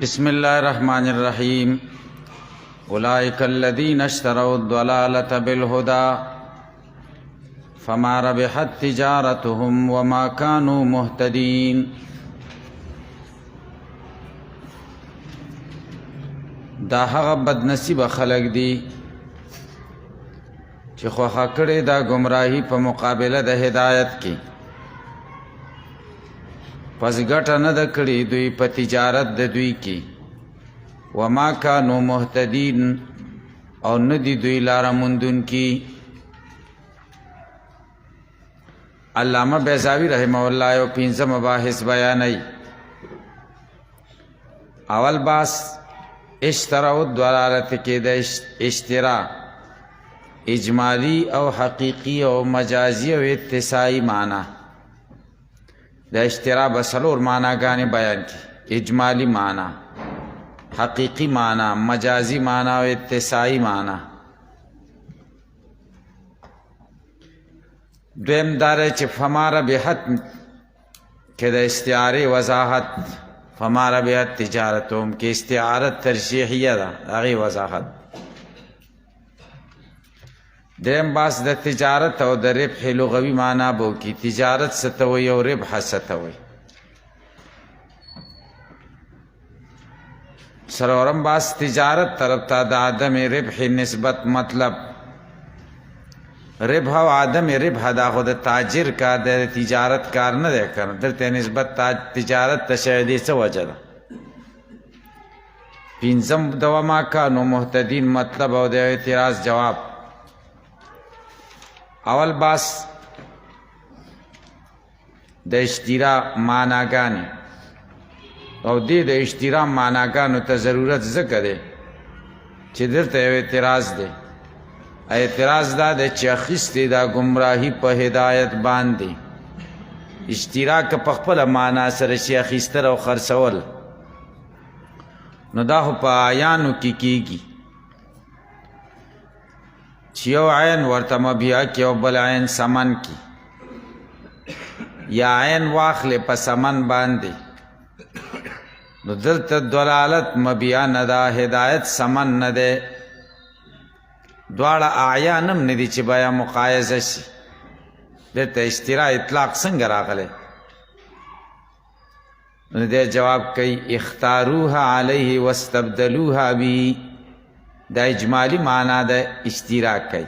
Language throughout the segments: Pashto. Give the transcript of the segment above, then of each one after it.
بسم الله الرحمن الرحيم أولئك الذين اشتروا الضلالة بالهدى فما ربحت تجارتهم وما كانوا مهتدين. دا هغه بدنصیب خلق دي چې خوخه کړي دا گمراهی په مقابله د هدایت کې، پس ګټه نه ده کړې دوی په تجارت د دوی کې. وما کانوا مهتدین، او نه دي دوی لاره موندونکي. علامه بیضاوی رحمه الله یو 15 مباحث بیانوي. اول باس اشتراء الضلالت کې د اشتراء اجمالی او حقیقی او مجازی او اتساعی معنی د اشتراء بسلور معناګانې بیان کی: اجمالی معنی، حقیقی معنی، مجازی معنی او اتساعی معنی. دویم داره چې فما ربحت کې د استعاره وضاحت، فما ربحت تجارتهم کې استعاره ترشیحیه ده، هغې وضاحت. دریم باس د تجارت او د ربح لغوي معنا به وکړي، تجارت څه ته وایي او ربح څه ته وایي. څلورم باس تجارت طرف ته د عدم ربح نسبت، مطلب ربح او عدم ربح دا خو د تاجر کار دی، د تجارت کار نه دی کنه، دلته نسبت تجارت ته شوی دی. څه وجه ده؟ پنځم د وما کانوا مهتدین مطلب او د اعتراض جواب. اول باس د اشتراء معناګانې، او دې د اشتراء معناګانو ته ضرورت ځکه دی چې دلته یو اعتراض دی. اعتراض دا دی چې اخیستې دا ګمراهي په هدایت باندې. اشتراء که په خپله معنا سره شي اخیستل او خرڅول، نو دا خو په اعیانو کې کېږي چې یو عین ورته مبیعه کې او بل عین سمن کې، یا عین واخلې په سمن باندې. نو دلته دلالت مبیعه نه ده، هدایت سمن نه ده، دواړه اعیان هم نه دي چې باید مقایزه شي. دلته اشتراء اطلاق څنګه راغلی؟ نو دی جواب کوي: اختاروها علیه واستبدلوها به. دا اجمالی معنا د اشتراء کوي.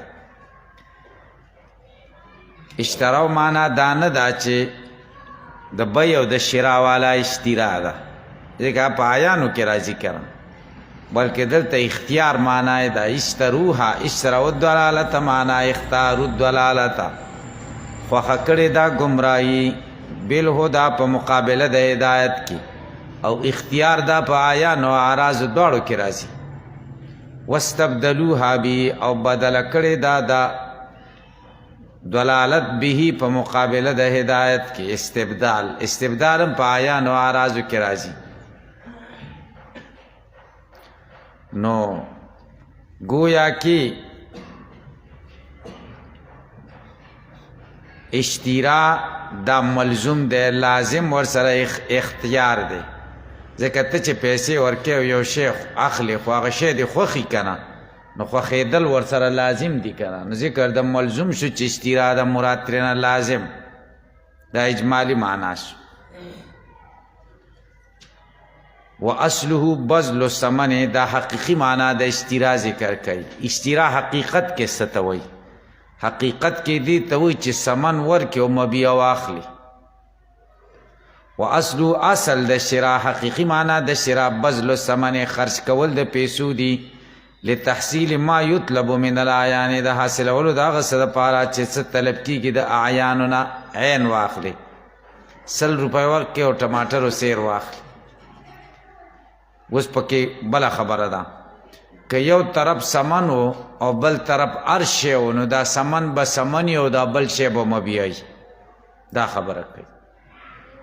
اشتراء معنا دا نه ده چې د بیع او د شراء والا اشتراء ده، ځکه په اعیانو کې راځي کرم، بلکې دلته اختیار معنا ده. اشتروها، اشتروا الضلالة معنا اختاروا الضلالة، خوښه کړې دا ګمراهي بالهدى په مقابله د هدایت کې، او اختیار دا په اعیانو او اعراضو دواړو کې راځي. واستبدلوها به، او بدله کړې دا د دلالت به په مقابله د هدایت کې. استبدال، استبدال هم په اعیانو او اعراضو کې راځي. نو گویا کی اشتراء دا ملزوم دی، لازم ورسره اختیار دی. ځکه ته چې پیسې ورکې او یو شی اخلي، خو هغه شی دې خوښي که نه، نو خوښېدل ورسره لازم دي که نه. نو ذکر د ملزوم شو چې اشتراء د مراد ترېنه لازم، دا اجمالي معنا شو. و اصله بذل الثمن، دا حقیقی معنا د اشتراء ذکر کوي. اشتراء حقیقت کې څه ته وایي؟ حقیقت کې دې ته وایي چې ثمن ورکې او مبیعه واخلي. و اصله، اصل د شراء، حقیقی معنا د شراء بذل الثمن، خرج کول د پیسو دي. لتحصیل ما یطلب من الاعیان، د حاصلولو د هغه څه دپاره چې څه طلب کېږي د اعیانو نه. عین واخلي، 100 روپۍ ورکې او ټماټر او سیر واخلي. اوس پکې بله خبره ده، که یو طرف سمن و او بل طرف هر شی و، نو دا سمن به سمني او دا بل شی به مبیعي، دا خبره کوي.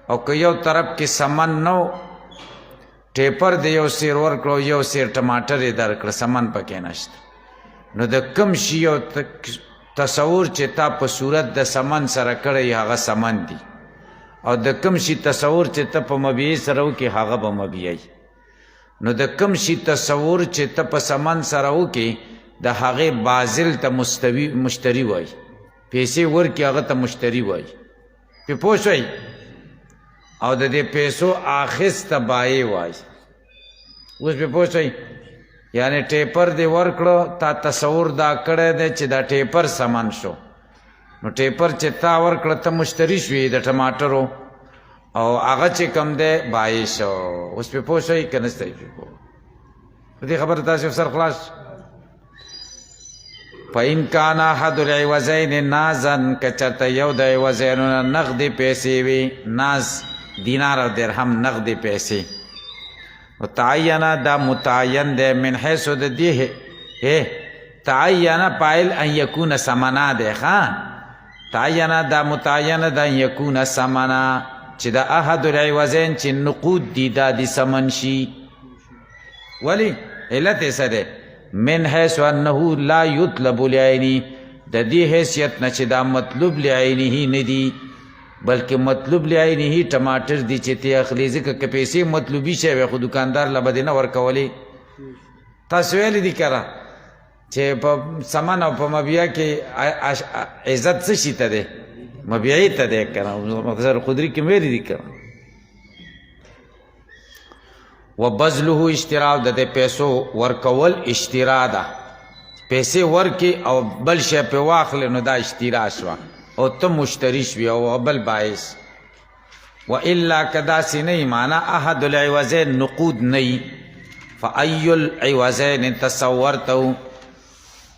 او که یو طرف کې سمن نو، ټیپر د یو سیر ورکړو، یو سیر ټماټر یې درکړه، سمن پکې نشته، نو د کم شي یو تصور چې تا په صورت د سمن سره کړی هغه سمن دی، او د کم شي تصور چې ته په مبیعي سره وکړې هغه به مبیعي. نو د کم شي تصور چې ته په سمن سره وکې د هغې بازل ته مشتري وای پیسې ورکې هغه ته مشتري وای پې پوه شوئ او د دې پیسو اخیسته بایې وای اوس پې پوه شوئ یعنی ټیپر دې ورکړو تا تصور دا کړی دی چې دا ټیپر سمن شو نو ټیپر چې تا ورکړه ته مشتري شوې د ټماټرو او هغه چې کم دی بایې شو اوس پې پوه شوئ که نه ستئ پې پوه په دې خبره تاسې سر خلاص فإن کان احد العوضین نازا که چرته یو د عوضینو نه نغدې پیسې وي ناز دینار او درهم نغدې پیسې متعینه دا متعین دی من حیث د دې تعینه پایل ان یکون سمنا دی ښه تعینه دا متعینه دا ان یکون سمنا چې د احد العوضین چې نقود دي دا د سمن شي ولی علت یې څه دی من حیث انه لا یطلب لعینی د دې حیثیت نه چې دا مطلوب لعینه نه دي بلکې مطلوب لعینه ټماټر دي چې ته اخلي ځکه که پیسې مطلوبي شی وي خو دوکاندار له به دې نه ورکولې تاسو ویلي دي که چې په سمن او په مبیع کې عزت څه شي ته دی مبیعي ته دی که مختصر خدري کې ویلي دي که وبذله اشترا د دې پیسو ورکول اشترا ده پیسې ورکې او بل شی پې واخلې نو دا اشترا شوه او ته مشتری شوي او بل باعث والا که داسې نه وي معنا احد العوضین نقود نه وي فای العوضین تصورته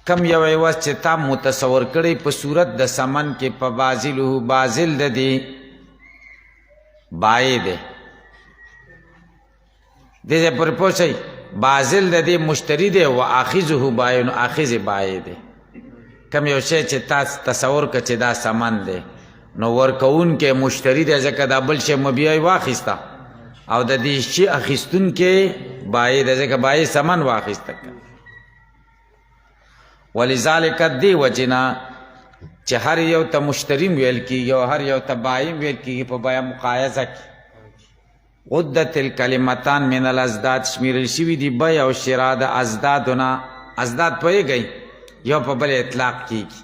کم یو عوض چې تا متصور کړی په صورت د سمن کې په بازلو بازل د دې بای دی دې پورې پوه شئ بازل د دې مشتری دی و آخذه بای نو آخذ بای دی کم یو شی چې تا تصور که چې دا سمن دی نو ورکوونکی مشتری دی ځکه دا بل شی مبیع واخیسته او د دې شي اخیستونکی بای دی ځکه بای سمن واخیسته ولذلک دې وجې نه چې هر یو ته مشتریم ویل کېږي او هر یو ته بایم ویل کېږي په بیه مقایضه کې عدت الکلمتان من الازداد شمیرل شوي دي بیع او شرا د ازدادونه ازداد پوهېږئ یو په بل اطلاق کېږي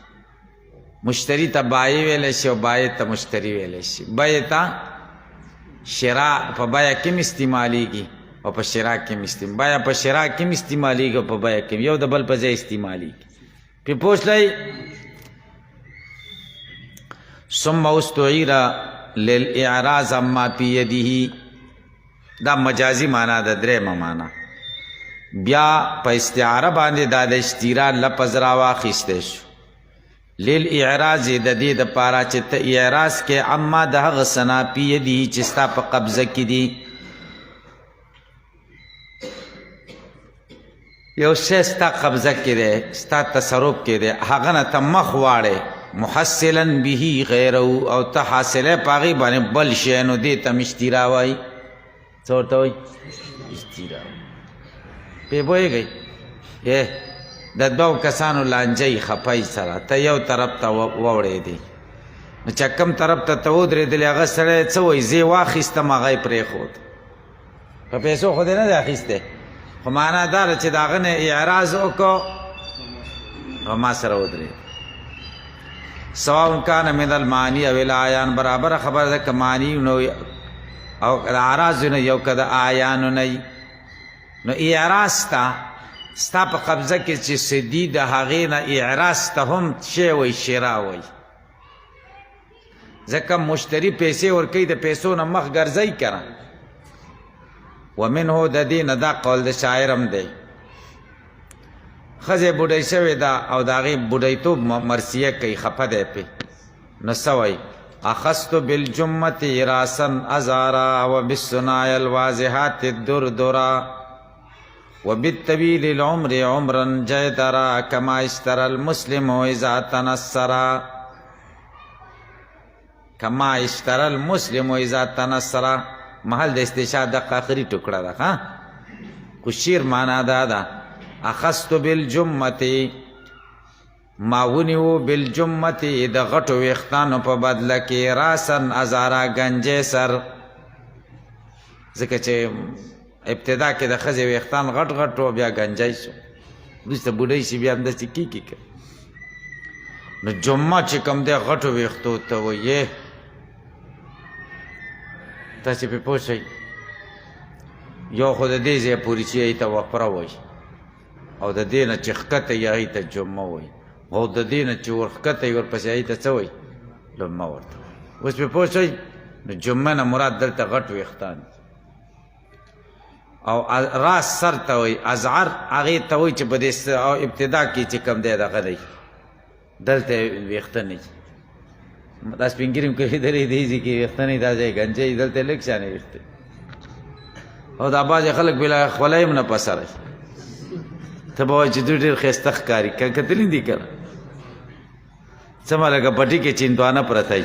مشتری ته بایع ویلی شي او بایع ته مشتری ویلی شي بیع ته شرا په بیع کې هم استعمالیږي او په شرا کې هم بیع په شرا کې هم استعمالیږي او په بیع کې یو د بل په ځای استعمالیږي پې پوښتلی ثم استعیر للاعراض عما فی یده دا مجازی معنا ده درېمه معنا بیا په استعاره باندې دا د اشترا لفظ راواخیستی شو للاعراض د دې دپاره چې ته اعراض کې عما د هغه څه نه فی یده چې ستا په قبضه کې دي یو شی ستا قبضه کې دی ستا تصرف کې دی هغه نه ته مخ واړې محصلا به غیره او ته حاصلی په هغې باندې بل شی نو دې ته اشترا وایي څه ورته وایي اشترا پې پوهېږئ د دوو کسانو لانجۍ خپۍ سره ته یو طرف ته ووړېدې نو چې کوم طرف ته ته ودرېدلې هغه سړی څه وایي زه یې واخیستم هغه یې پرېښود په پیسو خو دې نه دی اخیستی خو معنا دا ده چې د هغه نه اعراض وکړو او ما سره ودرېد سواء کان من المعنی او العیان برابر خبر ده که معنی نو او اعراض نه یو که د اعیانو نه نو اعراض ته ستا په قبضه کې چې څه دي د هغې نه اعراض ته هم شی وایي شرا وایي ځکه مشتری پیسې ورکوي د پیسو نه مخ ګرځوي که نه ومنه د دې نه دا قول د شاعر هم دی ښځې بوډۍ شوې ده او د هغې بوډیتوب مرثیه کوي خفه دی پې نو څه وایي اخذت بالجمة راسا ازارا وبالصناع الواضحات الدردرا وبالطويل العمر عمرا جيدرا كما اشترى المسلم اذا تنصرا كما اشترى المسلم اذا تنصرا محل د استشهاد د آخري ټوکړه ده ها خو شعر معنا دا ده اخذت بالجمة ما ونیو بالجمة د غټو ویښتانو په بدله کې راسن ازارا گنجې سر ځکه چې ابتدا کې د ښځې ویښتان غټ غټ و بیا گنجای شو وروسته بوډۍ شي بیا همداسې کېږي که نو جمعه چې کوم دی غټو ویښتو ته وایې تاسې پرې پوه شئ یو خو د دې ځای پورې چې هغې ته وپره وایي او د دې نه چې ښکته یې هغې ته جمعه وایي او د دې نه چې ورښکته یې ورپسې هغې ته څه وایي لمه ورته اوس پرې پوه شئ نو جمعه نه مراد دلته غټ ویښتان او راس سر ته وایي ازعر هغې ته وایي چې په دې ابتدا کې چې کوم دی دغه دی دلته ویښته نه دا سپین ږیري هم که لیدلی دې ځای کې ویښته نه دا ځای ګنجی دلته لږ شانې ویښته او دا بعضې خلک بلا خولۍ هم نه په سره ته به وایي چې دوی ډېر ښایسته ښکاري که کتلي دي که نه څه ما لکه پټي کې چندوانه پرته وي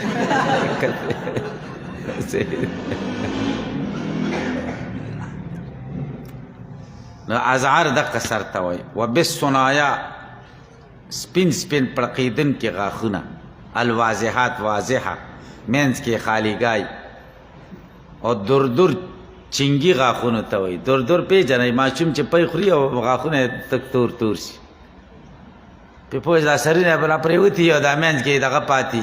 نو ازعر دقه سر ته وایي و بالصنایا سپین سپین پړقېدونکي غاښونه الواضحات واضحه منځ کې خالیګای او دور دور چنګي غاښونو ته وایي دور دور پېژنئ ماشوم چې پی خوري او غاښونه یې تک تور تور شي پې پوه دا سرونه بلا پرېوتي او دا منځ کې دغه پاتې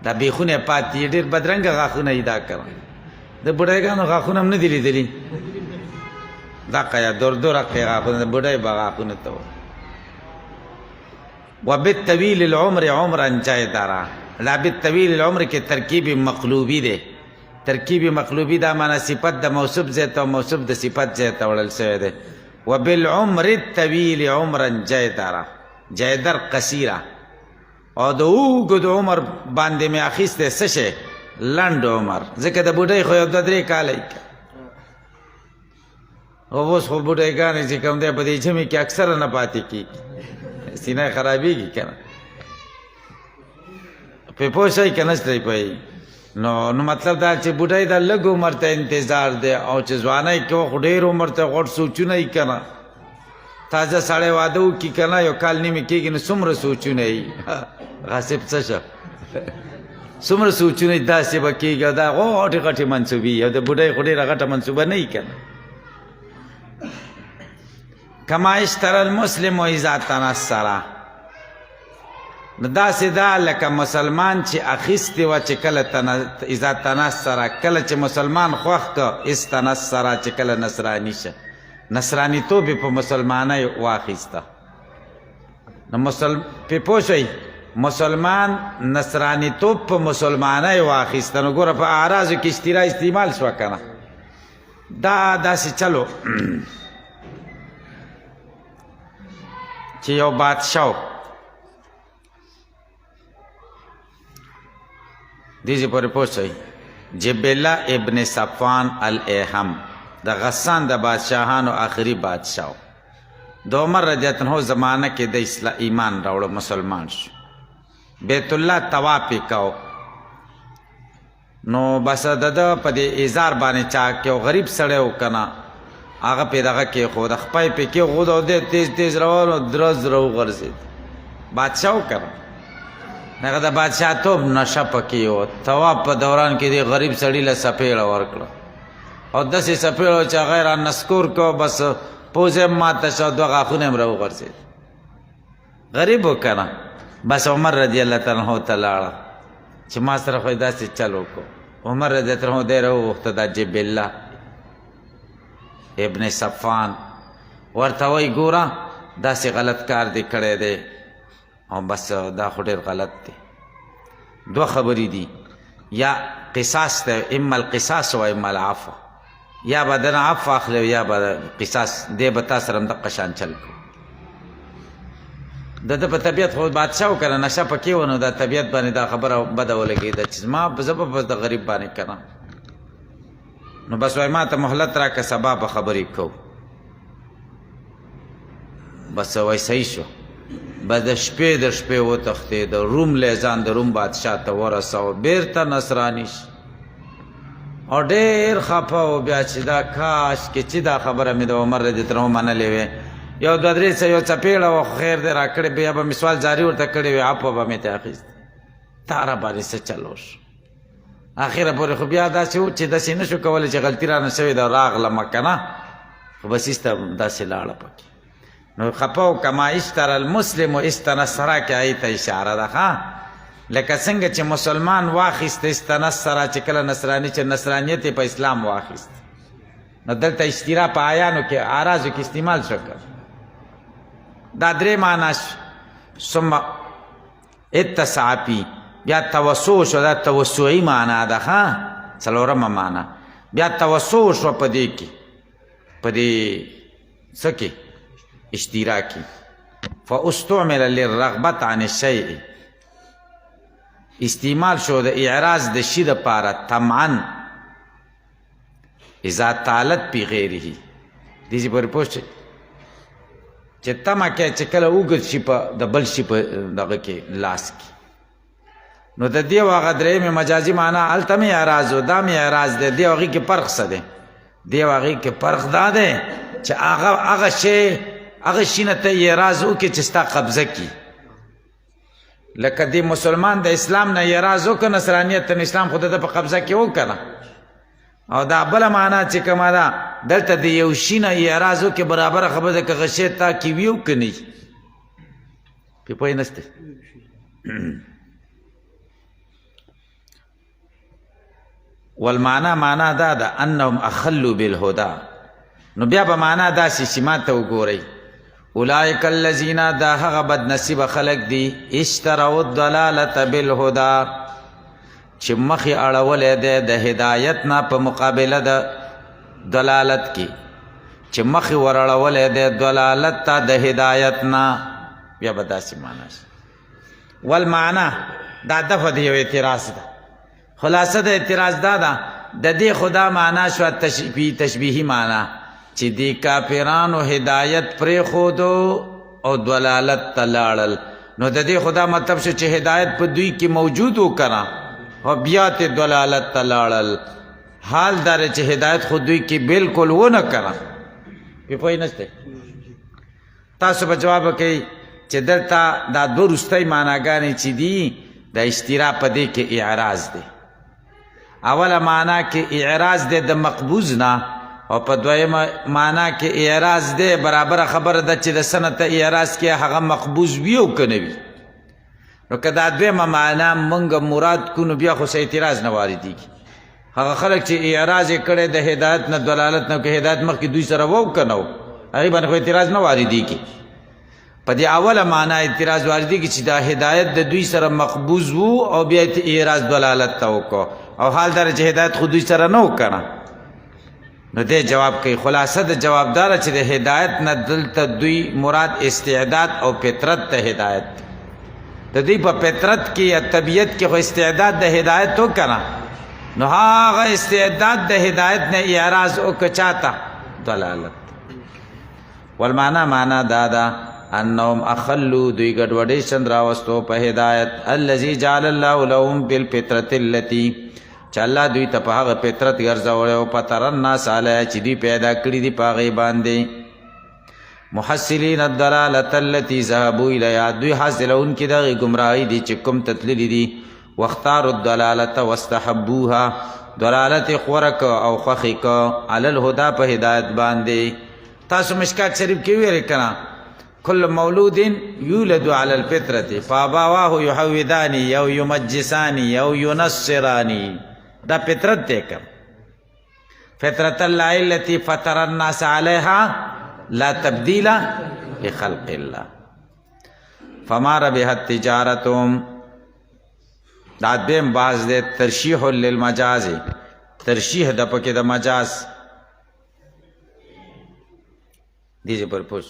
دا بیخونه پاتې ډېر بدرنګه غاښونه یې دا کړه د بوډایګانو غاښونه هم نه دي لیدلي دا قیا دور دور اقې غاښونه د بوډۍ به غاښونه ته وایي و بالطویل العمر عمرا جایدارا لا بالطویل العمر کې ترکیب مقلوبی دی ترکیب مقلوبی دا معنی صفت د موصوف ځای ته او موصوف د صفت ځای ته وړل شوی دی و بالعمر الطویل عمرا جایدارا جایدر قصیره او د اوږد عمر باندې مې اخیستی څه شی لنډ عمر ځکه د بوډۍ خو یو 2-3 کاله یې او اوس خو بوډایګانې چې کوم دی په دې ژمي کې اکثره نه پاتې کېږي سینه خرابېږي که نه پرې پوه شئ که نه شئ پوهېږي نو مطلب دا چې بوډۍ دا لږ عمر ته انتظار دی او چې ځوانۍ کې خو ډېر عمر ته غټ سوچونه یي که نه تازه سړی واده وکړي که نه یو کال نیمې کېږي نو څومره سوچونه یي غاصب څه شه څومره سوچونه یي داسې به کېږي او دا غټې غټې منصوبې او د بوډۍ خو ډېره غټه منصوبه نه یي که نه کما اشترى المسلم اذا تنصر نو داسې دا لکه مسلمان چې اخیستې وه چې کله اذا تنصر کله چې مسلمان خوښ که استنصر چې کله نصراني شه نصرانیتوب یې په مسلمانۍ واخیسته نو پې پوه شئ مسلمان نصرانیتوب په مسلمانۍ واخیسته نو ګوره په اعراضو کې اشترا استعمال شوه که نه دا داسې چلو چې یو بادشاه دیجی پورې پوه شئ جبله ابن صفوان الاهم د غسان د بادشاهانو آخري بادشاه د عمر رضی الله عنه زمانه کې د ایمان راوړو مسلمان شو بیت الله طواف یې کو نو بس د ده په دې ایزار باندې چا کې یو غریب سړی و که نه هغه پې دغه کېښود خپی پې کېښود او دی تیز تیز روان و درز راوغورځېد بادشاه و که نه هغه د بادشاهتوب نشه پکې و طواف په دوران کې دی غریب سړي له څپېړه ورکړه او داسې څپېړه چې هغه یې را نسکور کړه بس پوزه یې ماته شوه 2 غاښونه یې هم راوغورځېد غریب و که نه بس عمر رضی الله تعالی عنه ته لاړه چې ما سره خو یې داسې چل وکړو عمر رضی الله عنه دی راوغوښته دا جبله ابن صفوان ورته وایي ګوره داسې غلط کار دی کړی دی او بس دا خو ډېر غلط دی 2 خبرې دي یا قصاص دی اما القصاص و اما العفو یا به دنه عفو اخلي یا به قصاص دی به تا سره همدقه شان چل کړو د ده په طبیعت خو بادشاه و که نه نشه پکې و نو دا طبیعت باندې دا خبره بده ولګېده چې زما زه به بس د غریب باندې که نه نو بس وای ما ته مهلت را که سبا به خبرې کوو بس وای صحیح شو بس د شپې وتښتېد روم لیزان د روم بادشاه ته ورسوه بیرته نصراني شي او ډېر خفه و بیا چې دا کاش کې چې دا خبره مې د عمر رضی الله عنه منلې وې یو 2-3 یو څپېړه و خو خیر دی را کړې بیا به مې سوال جاري ورته کړی وې عفوه به مې ته اخیست تا را باندې څه چل وشو اخره پورې خو بیا داسې و چې داسې نه شو کولی چې غلطي رانه شوې ده راغلمه که نه خو بس ایسته داسې لاړه پکې نو خپه و کما اشتر المسلم و استنصره کې هغې ته اشاره ده ښه لکه څنګه چې مسلمان واخیسته استنصره چې کله نصراني چې نصرانیت یې په اسلام واخیست نو دلته اشترا په آیانو کې اعراضو کې استعمال شو دا درې معنا ثم اتسع فی بیا توسع شو دا توسعی معنا ده ښه څلورمه معنا بیا توسع شو په دې کې په دې څه کې اشترا کې فاستعمل للرغبت عن الشیء استعمال شو د اعراض د شي دپاره طمعا اذا طالت پی غیره دیسی پورې پوه شئ چې تمه کې چې کله اوږد شي په د بل شي په دغه کې لاس کې نو د دې هغه درېیمې مجازي معنا هلته مې اعراض و دا مې اعراض دی دې هغې کې فرق څه دی دې هغې کې فرق دا دی چې هغه شی هغه شي نه ته اعراض وکړې چې ستا قبضه کړي لکه دې مسلمان د اسلام نه اعراض وکړه نصرانیت ته اسلام خو د په قبضه کې وکړه او دا بله معنا چې کومه ده دلته د یو شي نه اعراض وکړې برابره خبره ده که هغه شی تا کې وي او که نه وي پې پوه نسته والمعنا معنا دا ده انهم اخلوا بالهدى نو بیا به معنا داسې چې ما ته وګورئ اولئک الذین دا هغه بد نصیبه خلق دي اشتروا الضلالة بالهدى چې مخې اړولی دی د هدایت نه په مقابله د دلالت کې چې مخې ور اړولی دی دلالت ته د هدایت نه بیا به داسې معنا شي والمعنا دا دفع د یو اعتراض ده خلاصه د اعتراض دا ده د دې خدا معنا شوه تشبیهي معنا چې دې کافرانو هدایت پرېښودو او دلالت ته لاړل نو د دې خدا مطلب شو چې هدایت په دوی کې موجود و که نه او بیا ته دلالت ته لاړل حال دا چې هدایت خو دوی کې بالکل ونه که نه پې پوه نشته تاسو به جواب کوئ چې دلته دا دوه وروستۍ معناګانې چې دي د اشترا په دې کې اعراض دی اوله معنا کې اعراض دی د مقبوض نه او په دویمه معنا کې اعراض دی برابره خبره ده چې د سنت اعراض کې هغه مقبوض وي او که نه وي نو که دا دویمه معنا موږ مراد کو نو بیا خو څه اعتراض نه واردېږي هغه خلک چې اعراض یې کړی د هدایت نه دلالت نه که هدایت مخکې دوی سره و که نه و هغې باندې خو اعتراض نه واردېږي په دې اوله معنا اعتراض واردېږي چې دا هدایت د دوی سره مقبوض و او بیا اعراض دلالت ته وکړو او حال دا چې هدایت خو دوی سره نه و که نه نو دې جواب کوي خلاصه د جواب داره چې د هدایت نه دلته دوی مراد استعداد او فطرت ته هدایت د دوی په فطرت کې یا طبیعت کې خو استعداد د هدایت و که نه نو هغه استعداد د هدایت نه اعراض وکړه چاته دلالت والمعنا معنا دا ده انهم اخلوا دوی ګډوډۍ چند راوستو په هدایت الذي جعل الله لهم بالفطرة التي چې الله دوی ته په هغه فطرت ګرځولی او فطر الناس علیها چې دوی پیدا کړي دي په هغې باندې محصلین الضلالة التي ذهبوا الیها دوی حاصلونکي د هغې ګمراهۍ دي چې کوم ته تللي دي واختاروا الضلالة واستحبوها دلالت یې غوره که او خوښې که علی الهدا په هدایت باندې تاسو مشکات شریف کې ویلې که نه كل مولود يولد على الفطرة فابواه يحوداني او يمجساني او ينصراني دا فطرت دی که فطرة الله التي فطر الناس عليها لا تبديل لخلق الله فما ربحت تجارتهم دا دویم باز دی ترشیح للمجاز ترشیح د پکې د مجاز دیجه پر پوش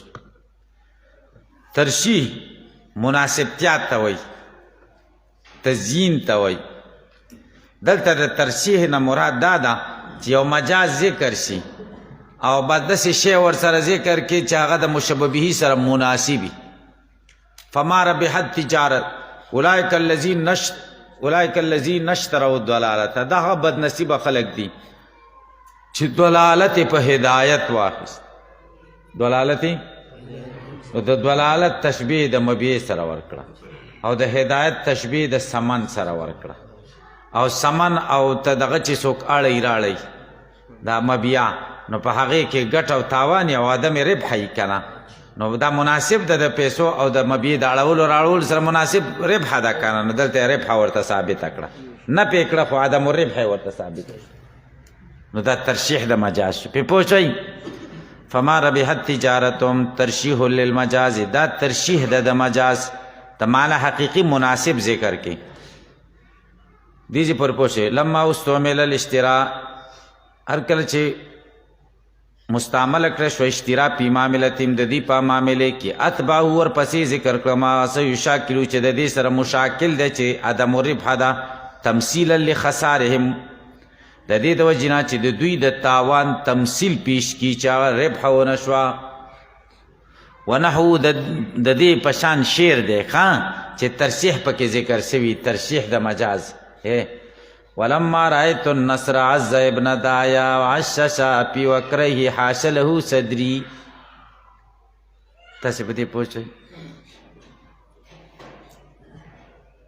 ترشیح مناسبتیات ته وایي تزیین ته وایي دلته د ترشیح نه مراد دا ده چې یو مجاز ذکر شي او بعد داسې شی ورسره ذکر کړي چې هغه د مشبه به سره مناسبي فما ربحت تجارت اولئک الذین اشتروا الضلالة دا هغه بد نصیبه خلق دي چې دلالت په هدایت واخیست دلالت نو د دلالت تشبیه د مبیع سره ورکړه او د هدایت تشبیه د سمن سره ورکړه او سمن او ته دغه چې څوک اړی راړی دا مبیع نو په هغې کې ګټ او تاوان یا عدم ربح یي که نه نو دا مناسب ده د پیسو او د مبیع د اړولو راړولو سره مناسب ربح ده که نه نو دلته ربح ورته ثابته کړه نه پې کړه خو عدم ربح یې ورته ثابت کړه نو دا ترشیح د مجاز شو پې پوه شئ فما ربحت تجارتهم ترشیح للمجاز دا ترشیح ده د مجاز د معنی حقیقي مناسب ذکر کې دیجی پر پوشے لما استعمل الاشتراء هر کله چې مستعمل کړه شو اشتراء پی معاملتیم د دې په معاملې کې اتبعه ور پسې ذکر کړه ما سيشاکلو چې د دې سره مشاکل دی چې عدم الربح ده تمثیلا لخسارهم د دې د وجې نه چې د دوی د تاوان تمثیل پیش کی چې ربح ونه شوه ونحو د دې په شان شعر دی چې ترشیح پکې ذکر شوي ترشیح د مجاز ولما رأيت النصر عز ابن دایا وعشش پی وکره حاش له صدری تاسې په دې پوه شئ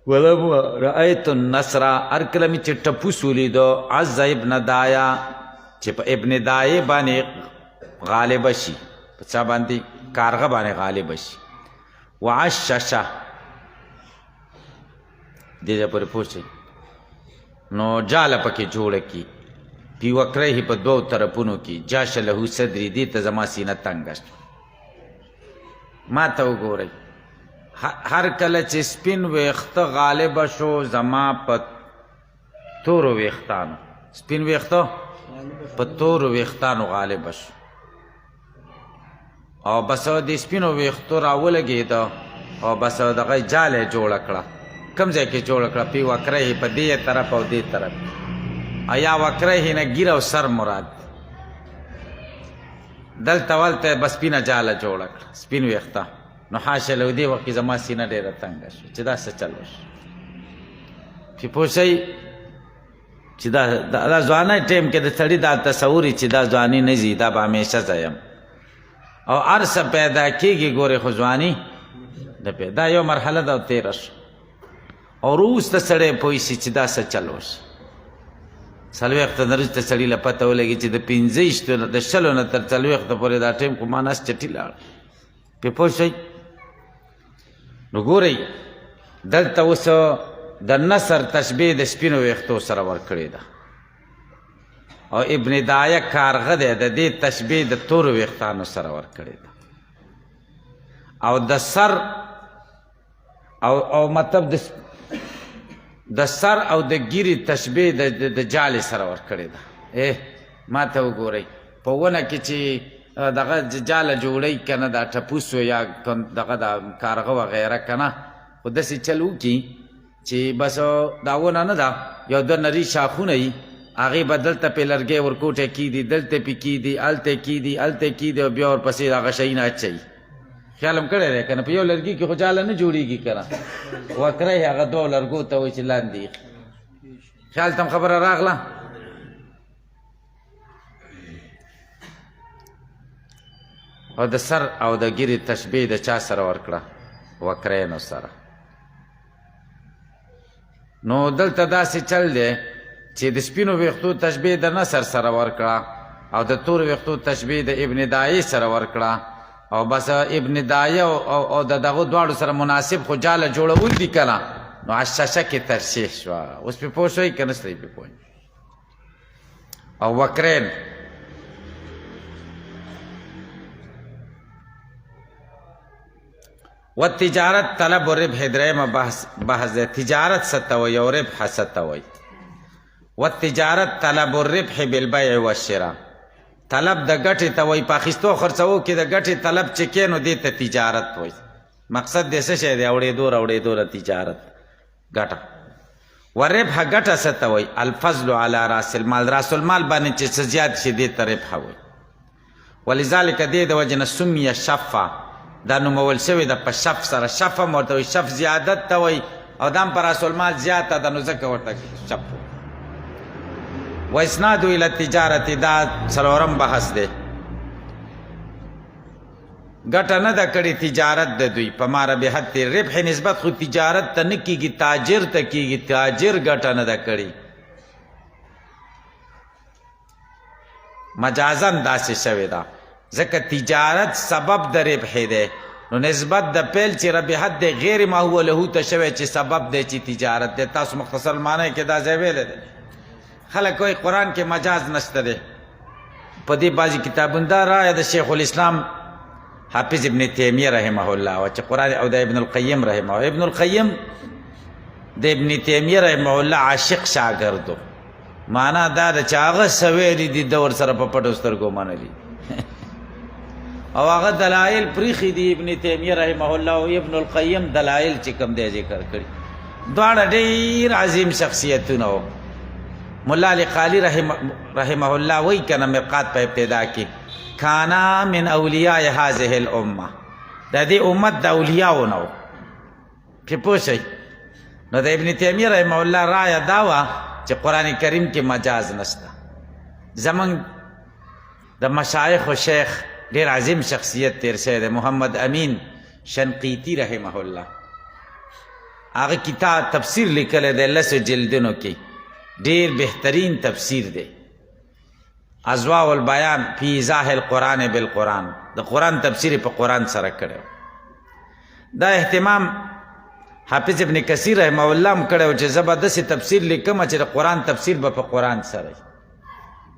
ولما رأيت النصر هر کله مې چې ټپوس ولیدو عز ابن دایا چې په ابن دایې باندې غالبه شي په چا باندې کارغه باندې غالبه شي وعشش دې پورې پوه شئ نو جاله پکې جوړه کی پی وکره په دوو طرفونو کې جاش له صدری دې ته زما سینه تنګه شوه ما ته وګورئ هر کله چې سپین ویښته غالبه شو زما په تورو ویښتانو سپین ویښته په تورو ویښتانو غالبه شو او بس د سپینو ویښتو راولګېده او بس دغه جاله یې جوړه کړه کم ځای کې جوړه کړه پی وکره په دې طرف او دې طرف یا وکره نه ګیر او سر مراد دلته ولته بس سپینه جاله جوړه کړه سپین ویښته نو حاشه له دې وخت کې زما سینه ډېره تنګه شو چې دا څه چل وشو چې پوه شئ چې دا ځوانۍ ټایم کې د سړي دا تصور چې دا ځواني نه ځي دا به همیشه ځایم او هر څه پیدا کېږي ګورې خو ځواني دا یو مرحله ده تېره شو او وروسته سړی پوه شي چې دا څه چل وشي څلوېښته نه وروسته سړي له پته ولګي چې د 15 د 20 نه تر 40 پورې دا ټایم خو ما نس چټي لاړ پې پوه شئ نو ګورئ دلته اوس د نصر تشبیه د سپینو ویښتو سره ورکړې ده او ابن دایه کارغه دی د دې تشبیه د تورو ویښتانو سره ورکړې ده او د سر او مطلب د سر او د ګیرې تشبیه د جالې سره ورکړې ده ما ته وګورئ په ونه کې چې دغه جاله جوړی که نه دا ټپوس یا دغه د کارغه وغیره که نه خو داسې چل وکړي چې بس دا ونه نه ده یو دوه نري شاخونه وي هغې به دلته پې لرګی ورکوټی کېدي دلته پې کېدي هلته کېدي هلته کېدي او بیا ورپسې هغه شیونه اچوي خیال هم کړی دی که نه په یو لرګي کې خو جاله نه جوړېږي که نه وکره یې هغه دوه لرګو ته وایي چې لاندې خیال ته هم خبره راغله او د سر او د ګیرې تشبیه د چا سره ورکړه وکرینو سره نو دلته داسې چل دی چې د سپینو ویښتو تشبیه د نصر سره ورکړه او د تورو ویښتو تشبیه د ابن دایې سره ورکړه او بس ابن دایه او د دغو دواړو سره مناسب خو جاله جوړول دي که نه نو عششه کې ترشیح شوه اوس پې پوه شوئ که نه ستئ پې پوه او وکرین و تجارت طلب و ربح دریم بحث ده تجارت ستوي او ربح ستوي و تجارت طلب و ربح بالبيع والشراء طلب د ګټې ته وایي په اخیستو خرڅو کې د ګټې طلب چې کې نو دې ته تجارت وایي مقصد دې څه شی دی اورېدو د تجارت ګټه و ربح ګټه څه ته وایي الفضل على راس المال راس المال باندې چې څه زیات شي دې ته ربح وایي ولذلک دې د وجې نه سمیه شفا دا نومول شوی ده په شف سره شف هم ورته وایي شف زیادت ته وایي او دا هم په راس المال زیاته ده نو ځکه ورته شف و اسنادو الى تجارت دا څلورم بحث دی ګټه نه ده کړې تجارت د دوی په ما ربحت ربح نسبت خو تجارت ته نه کېږي تاجر ته کېږي تاجر ګټه نه ده کړې مجازن داسې شوې ده ځکه تجارت سبب د ربح دی نو نسبت د پیل چې ربحت دی غیر ما هو له ته شوی چې سبب دی چې تجارت دی تاسو مختصر معنی کې دا ځای ویلی دی خلک وایي قرآن کې مجاز نشته دی په دې بعضې کتابونه دا رایه د شیخ الاسلام حافظ ابن تیمیه رحمه الله و چې قرآن او د ابن القیم رحمه الله ابن القیم د ابن تیمیه رحمه الله عاشق شاګردو معنا دا ده چې هغه سویلی دي د ورسره په پټو سترګو منلي او هغه دلایل پریښي دي ابن تیمیه رحمه الله او ابن القیم دلایل چې کوم دی ذکر کړي دواړه ډېر عظیم شخصیتونه وو ملا علی قالی رحمه الله وایي که نه مرقات په ابتدا کې کانا من اولیاء هذه الامه د دې امت د اولیاو نه و پرې پوه شئ نو د ابن تیمیه رحمه الله رایه دا وه چې قرآن کریم کې مجاز نشته زمونږ د مشایخ و شیخ ډېر عظیم شخصیت تیر شوی دی محمد امین شنقیطي رحمه الله هغه کتاب تفسیر لیکلی دی 10 جلدونو کې ډېر بهترین تفسیر دی اضواء البیان فی ایضاح القرآن بالقرآن د قرآن تفسیر په قرآن سره کړی دا اهتمام حافظ ابن کثیر رحمه الله هم کړی و چې زه به داسې تفسیر لیکم چې د قرآن تفسیر به په قرآن سره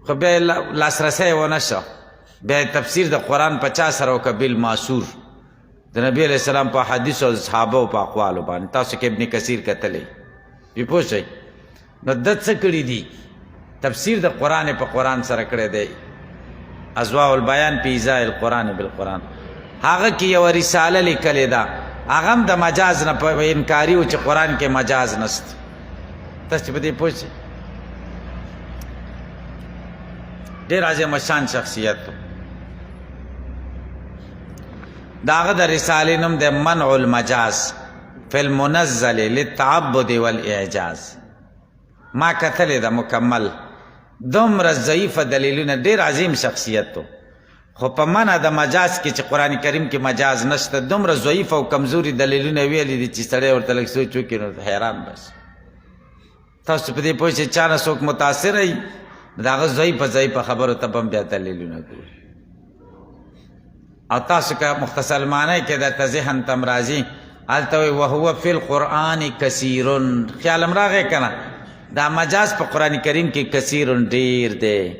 خو بیا یې لاسرسی ونه شو بیا تفسیر د قرآن په چا سره وکړه بالماسور د نبي علیه السلام په حدیثو او صحابو په اقوالو باندې تاسو کې ابن کثیر کتلی پې پوه شئ نو ده څه کړي دي تفسیر د قرآن په قرآن سره کړی دی اضواء البیان فی ایضاح القرآن بالقرآن هغه کې یوه رساله لیکلې ده هغه هم د مجاز نه په انکاري و چې قرآن کې مجاز نشته تاسو چې په دې پوه شئ ډېر عظیم شان شخصیت د هغه د رسالې نوم دی منع المجاز فی المنزل للتعبد والاعجاز ما کتلی ده مکمل دومره ضعیفه دلیلونه ډېر عظیم شخصیت و خو په منع د مجاز کې چې قرآن کریم کې مجاز نشته دومره ضعیف او کمزوري دلیلونه ویلي دي چې سړی ورته لږ سوچ وکړي نو حیران بس تاسو په دې پوه شئ چا نه څوک متاثره وي د هغه ضعیفه خبرو ته به هم بیا دلیلونه ګوري او تاسو که مختصر معنی کې درته ذهن ته م راځي هلته وایي وهو فی القرآن کثیر خیال م راغی که نه دا مجاز په قرآن کریم کې کثیر ډېر دی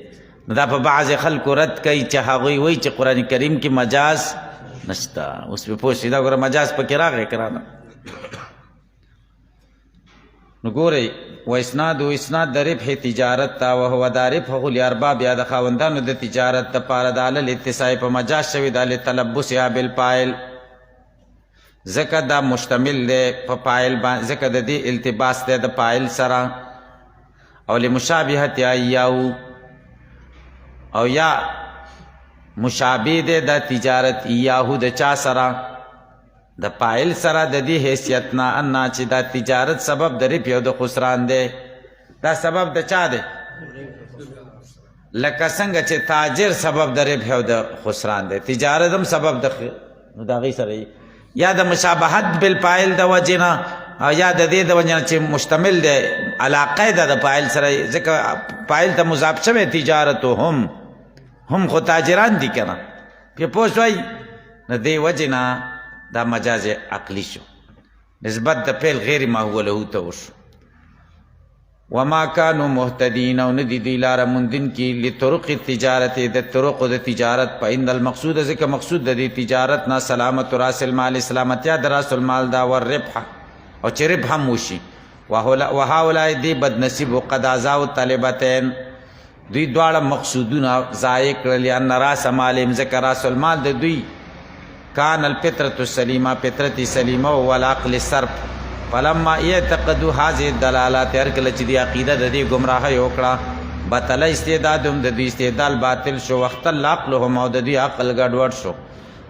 نو دا په بعضې خلکو رد کوي چې هغوی وایي چې قرآن کریم کې مجاز نشته اوس پې پوه شئ دا ګوره مجاز پکې راغی که نه نو ګورئ و اسناد د ربح تجارت تا وهو دا ربح لارباب یا د خاوندانو د تجارت دپاره د علل اتساع په مجاز شوي دا لتلبسها بالفاعل ځکه دا مشتمل دی په فاعل باندې ځکه د دې التباس دی د فاعل سره او لمشابهت ایاو او یا مشابه دی د تجارت ایاهو د چا سره د فاعل سره د دې حیثیت نه انا چې دا تجارت سبب د ربح او د خسران دی دا سبب د چا دی لکه څنګه چې تاجر سبب د ربح او د خسران دی تجارت هم سبب د نو د هغې سره یا د مشابهت بالفاعل د وجې نه او یا د دې د وجې نه چې مشتمل دی علاقه ده د فاعل سره ځکه فاعل ته مضاف شوی تجارتو هم خو تاجران دي که نه پې پوه شوئ نو دې وجې نه دا مجاز عقلی شو نسبت د فعل غیر ما هو له ته وشو وما كانوا مهتدین او ندی دی لاره موندن کی لطرق التجارت د طرق د تجارت په ان المقصود ذکر مقصود د دې تجارت نه سلامت راس المال سلامتیا د راس المال دا ور ربح او چې ربح هم وشي وهؤلاء دی بد نصیب وقد ازاو طالبتين دوی دواړه مقصودونه ضایع کړل ان راس مال ذکر راس المال د دوی کان الفطرة السلیمه فطرت سلیمه والعقل الصرف فلما اعتقدوا هذه الدلالات هر کله چې دی عقیده د دې گمراهۍ وکړه بطل استعدادهم د دې استعداد باطل شو وخت العقلهم او د دې عقل ګډوډ شو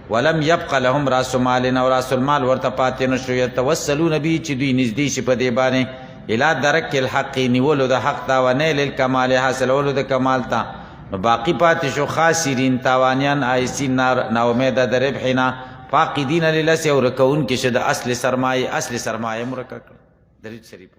ولم يبق لهم راس مال او راس المال ورته پاتې نشو يتوسلون به چې دوی نږدې شي په دې باندې الى درک الحق نیولو د حق دا ونیل الکمال حاصلولو د کمال ته نو باقی پاتې شو خاسرین تاوانیان آیسین ناامیده د ربح نه فاقدین للس او رکون کې شو د اصل سرمایه مرکه کړ درود شریف